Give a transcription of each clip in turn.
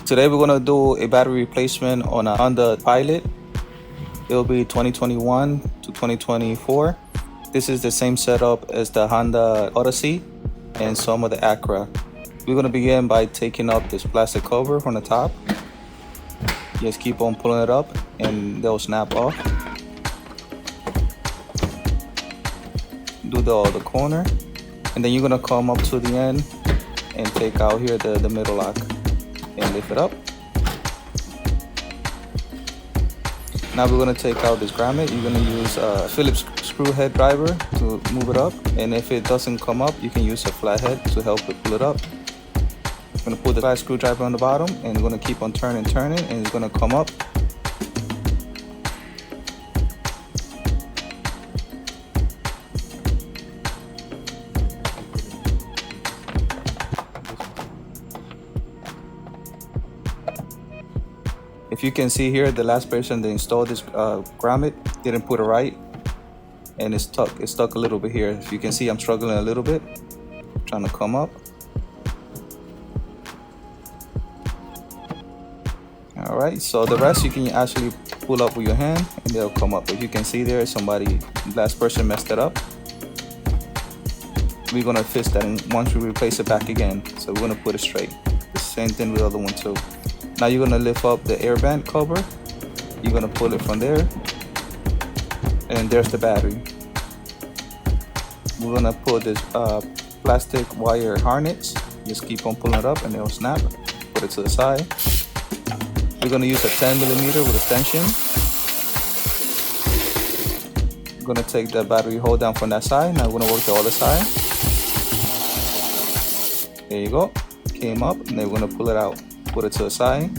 Today we're gonna do a battery replacement on a Honda Pilot. It'll be 2021 to 2024. This is the same setup as the Honda Odyssey and some of the Acura. We're gonna begin by taking up this plastic cover from the top. Just keep on pulling it up and they'll snap off. Do the corner, and then you're gonna come up to the end and take out here the middle lock and lift it up. Now we're gonna take out this grommet. You're gonna use a Phillips screw head driver to move it up, and if it doesn't come up, you can use a flathead to help it pull it up. I'm gonna put the flat screwdriver on the bottom, and we're gonna keep on turning, and it's gonna come up. If you can see here, the last person that installed this grommet didn't put it right, and it's stuck. It's stuck a little bit here. If you can see, I'm struggling a little bit, trying to come up. All right, so the rest you can actually pull up with your hand, and they'll come up. If you can see there, last person messed it up. We're gonna fix that once we replace it back again. So we're gonna put it straight. The same thing with the other one too. Now you're gonna lift up the air vent cover. You're gonna pull it from there, and there's the battery. We're gonna put this plastic wire harness. Just keep on pulling it up and it'll snap. Put it to the side. We're gonna use a 10mm with extension. We're gonna take the battery hold down from that side. Now we're gonna work the other side. There you go. Came up, and then we're gonna pull it out. Put it to the side.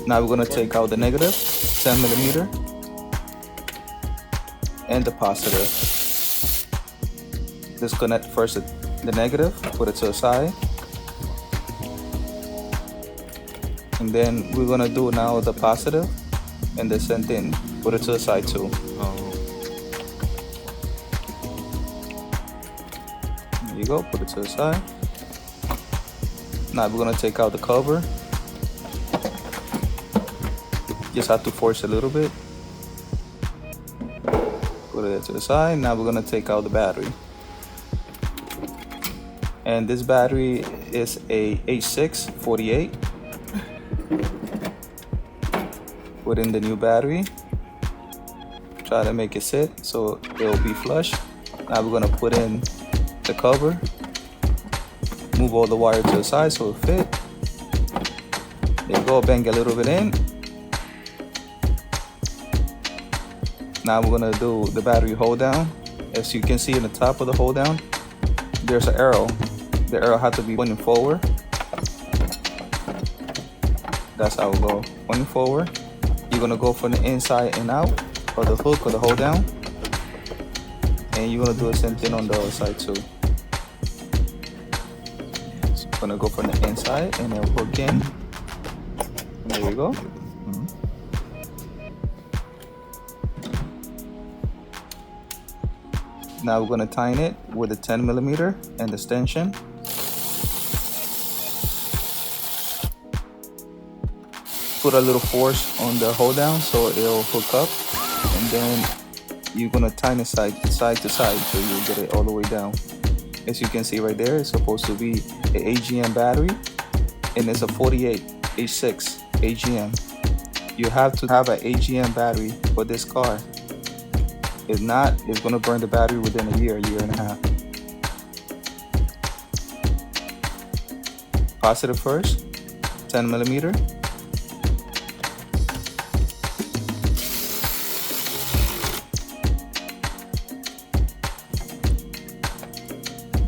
Now we're gonna take out the negative, 10mm, and the positive. Disconnect first the negative, put it to the side. And then we're gonna do now the positive and the same thing. Put it to the side too. There you go, put it to the side. Now we're gonna take out the cover. Just have to force a little bit. Put it to the side. Now we're gonna take out the battery. And this battery is a H6 48. Put in the new battery. Try to make it sit so it'll be flush. Now we're gonna put in the cover. Move all the wire to the side so it'll fit. There you go, bang a little bit in. Now we're gonna do the battery hold down. As you can see in the top of the hold down, there's an arrow. The arrow has to be pointing forward. That's how it go, pointing forward. You're gonna go from the inside and out of the hook or the hold down. And you're gonna do the same thing on the other side too. Gonna go from the inside and then hook in. And there we go. Now we're gonna tighten it with a 10mm and the extension. Put a little force on the hold down so it'll hook up, and then you're gonna tighten it side to side until you get it all the way down. As you can see right there, it's supposed to be an AGM battery, and it's a 48 H6 AGM. You have to have an AGM battery for this car. If not, it's gonna burn the battery within a year and a half. Positive first, 10mm.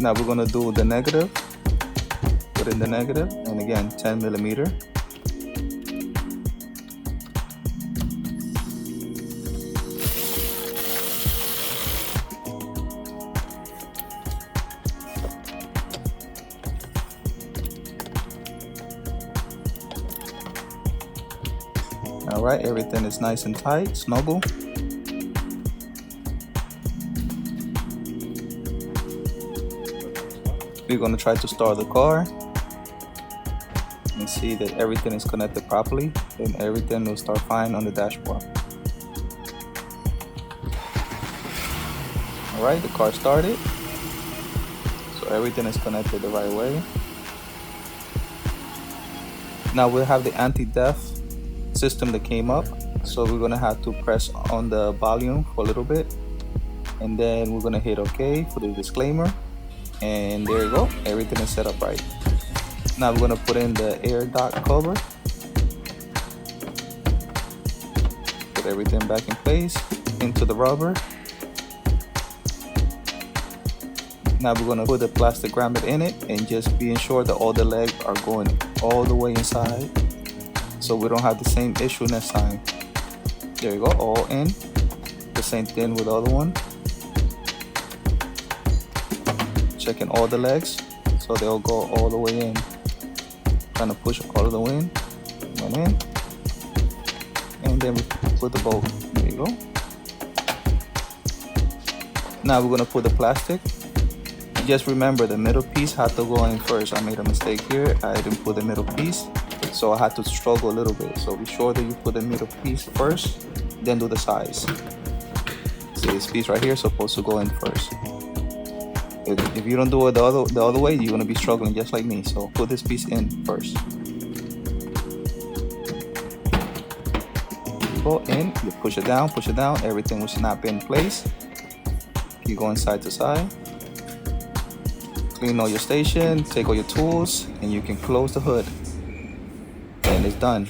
Now we're gonna do the negative. Put in the negative, and again 10mm. All right, everything is nice and tight, snuggle. We're gonna try to start the car. and see that everything is connected properly, then everything will start fine on the dashboard. Alright, the car started, so everything is connected the right way. Now we'll have the anti-theft system that came up, so we're gonna have to press on the volume for a little bit, and then we're gonna hit OK for the disclaimer, and there you go, everything is set up right. Now we're gonna put in the air dot cover, put everything back in place into the rubber. Now we're gonna put the plastic grommet in it and just being sure that all the legs are going all the way inside, so we don't have the same issue next time. There you go, all in. The same thing with the other one. Checking all the legs so they'll go all the way in. Trying to push all of the way in. Went in. And then we put the bolt. There you go. Now we're gonna put the plastic. Just remember the middle piece had to go in first. I made a mistake here. I didn't put the middle piece, so I had to struggle a little bit. So be sure that you put the middle piece first, then do the sides. See, this piece right here is supposed to go in first. If you don't do it the other way, you're gonna be struggling just like me. So put this piece in first. Go in, you push it down, everything will snap in place. You go side to side. Clean all your station, take all your tools, and you can close the hood. And it's done.